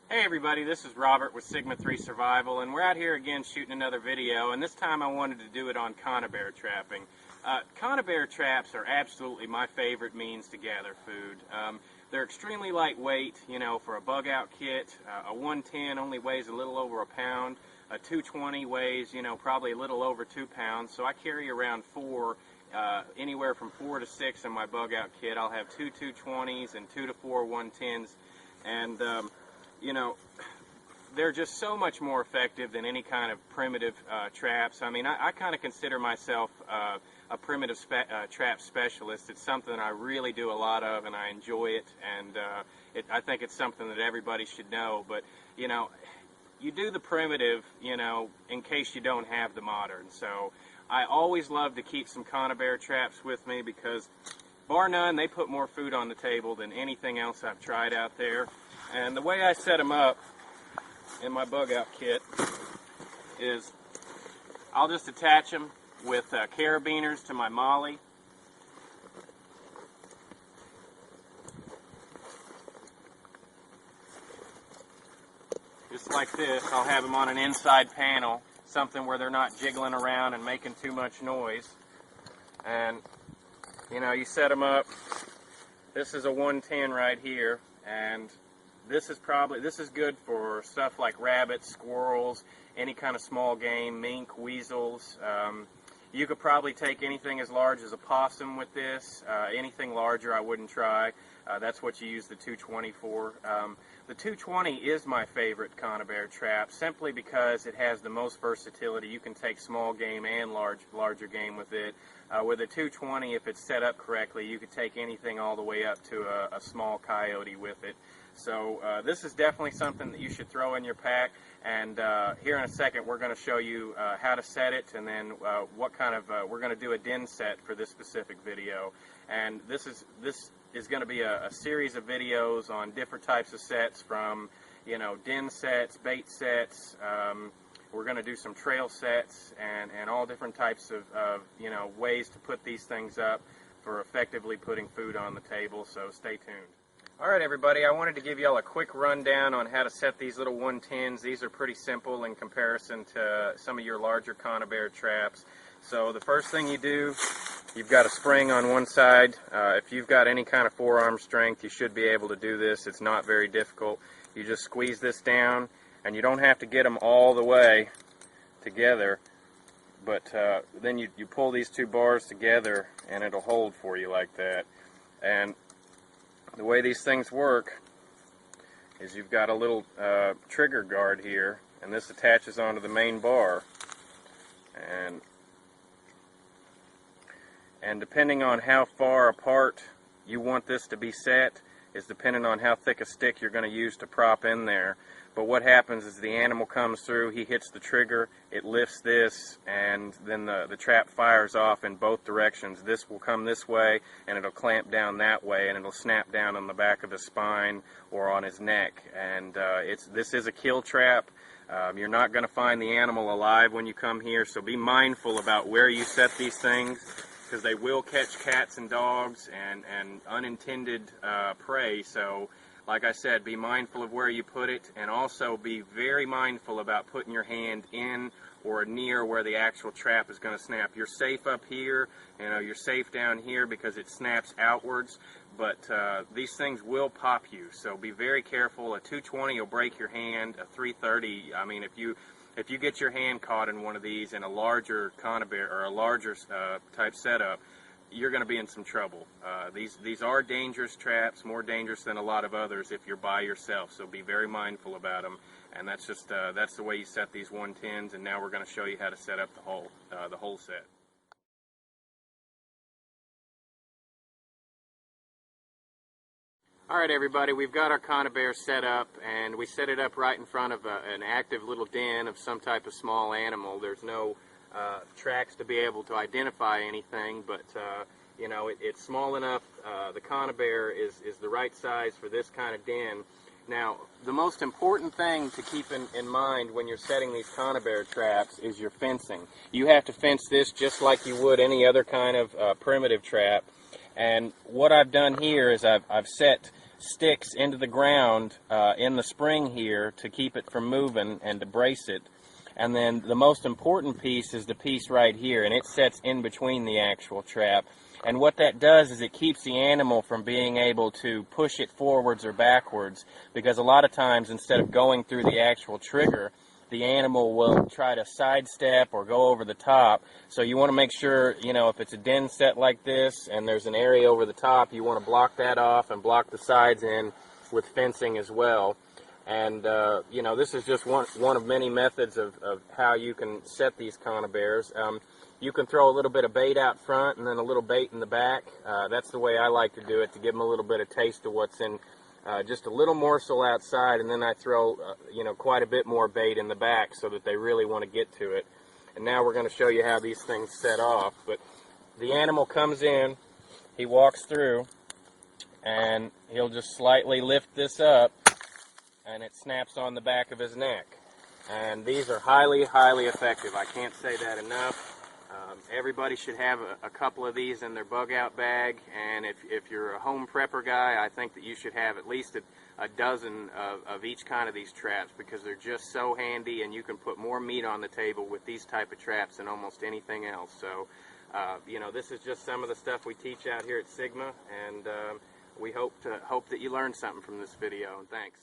Hey everybody, this is Robert with Sigma 3 Survival, and we're out here again shooting another video, and this time I wanted to do it on conibear trapping. Conibear traps are absolutely my favorite means to gather food. They're extremely lightweight, you know, for a bug out kit. A 110 only weighs a little over a pound. A 220 weighs, you know, probably a little over 2 pounds, so I carry around anywhere from 4 to 6 in my bug out kit. I'll have two 220s and 2 to 4 110s, and you know, they're just so much more effective than any kind of primitive traps. I mean, I kind of consider myself a primitive trap specialist. It's something I really do a lot of, and I enjoy it, and I think it's something that everybody should know. But, you know, you do the primitive, you know, in case you don't have the modern. So I always love to keep some conibear traps with me because, bar none, they put more food on the table than anything else I've tried out there. And the way I set them up in my bug out kit is I'll just attach them with carabiners to my molly. Just like this. I'll have them on an inside panel, something where they're not jiggling around and making too much noise. And, you know, you set them up. This is a 110 right here, and this is good for stuff like rabbits, squirrels, any kind of small game, mink, weasels. You could probably take anything as large as a possum with this. Anything larger I wouldn't try. That's what you use the 220 for. The 220 is my favorite conibear trap simply because it has the most versatility. You can take small game and larger game with it. With a 220, if it's set up correctly, you could take anything all the way up to a small coyote with it. So this is definitely something that you should throw in your pack, and here in a second we're going to show you how to set it, and then what kind of we're going to do a den set for this specific video. And this is going to be a series of videos on different types of sets, from, you know, den sets, bait sets. We're going to do some trail sets and all different types of you know, ways to put these things up for effectively putting food on the table. So stay tuned. Alright everybody, I wanted to give y'all a quick rundown on how to set these little 110s. These are pretty simple in comparison to some of your larger conibear traps. So the first thing you do, you've got a spring on one side. If you've got any kind of forearm strength, you should be able to do this. It's not very difficult. You just squeeze this down, and you don't have to get them all the way together, but then you pull these two bars together and it'll hold for you like that. And the way these things work is you've got a little trigger guard here, and this attaches onto the main bar, and depending on how far apart you want this to be set is dependent on how thick a stick you're going to use to prop in there. But what happens is the animal comes through, he hits the trigger, it lifts this, and then the trap fires off in both directions. This will come this way, and it'll clamp down that way, and it'll snap down on the back of his spine or on his neck. And this is a kill trap. You're not going to find the animal alive when you come here, so be mindful about where you set these things, because they will catch cats and dogs and unintended prey. So, like I said, be mindful of where you put it, and also be very mindful about putting your hand in or near where the actual trap is going to snap. You're safe up here, you know, you're safe down here because it snaps outwards, but these things will pop you, so be very careful. A 220 will break your hand. A 330, I mean, if you get your hand caught in one of these in a larger conibear or a larger type setup, you're going to be in some trouble. These are dangerous traps, more dangerous than a lot of others if you're by yourself, so be very mindful about them. And that's just that's the way you set these 110s, and now we're going to show you how to set up the whole set. Alright everybody, we've got our conibear set up, and we set it up right in front of an active little den of some type of small animal. There's no tracks to be able to identify anything, but you know, it's small enough. The conibear is the right size for this kind of den. Now, the most important thing to keep in mind when you're setting these conibear traps is your fencing. You have to fence this just like you would any other kind of primitive trap. And what I've done here is I've set sticks into the ground in the spring here to keep it from moving and to brace it. And then the most important piece is the piece right here, and it sets in between the actual trap. And what that does is it keeps the animal from being able to push it forwards or backwards, because a lot of times instead of going through the actual trigger, the animal will try to sidestep or go over the top. So you want to make sure, you know, if it's a den set like this and there's an area over the top, you want to block that off and block the sides in with fencing as well. And, you know, this is just one of many methods of how you can set these Conibears. You can throw a little bit of bait out front and then a little bait in the back. That's the way I like to do it, to give them a little bit of taste of what's in just a little morsel outside, and then I throw, you know, quite a bit more bait in the back so that they really want to get to it. And now we're going to show you how these things set off. But the animal comes in, he walks through, and he'll just slightly lift this up, and it snaps on the back of his neck. And these are highly, highly effective. I can't say that enough. Everybody should have a couple of these in their bug out bag, and if you're a home prepper guy, I think that you should have at least a dozen of each kind of these traps, because they're just so handy, and you can put more meat on the table with these type of traps than almost anything else. So you know, this is just some of the stuff we teach out here at Sigma, and we hope that you learned something from this video, and thanks.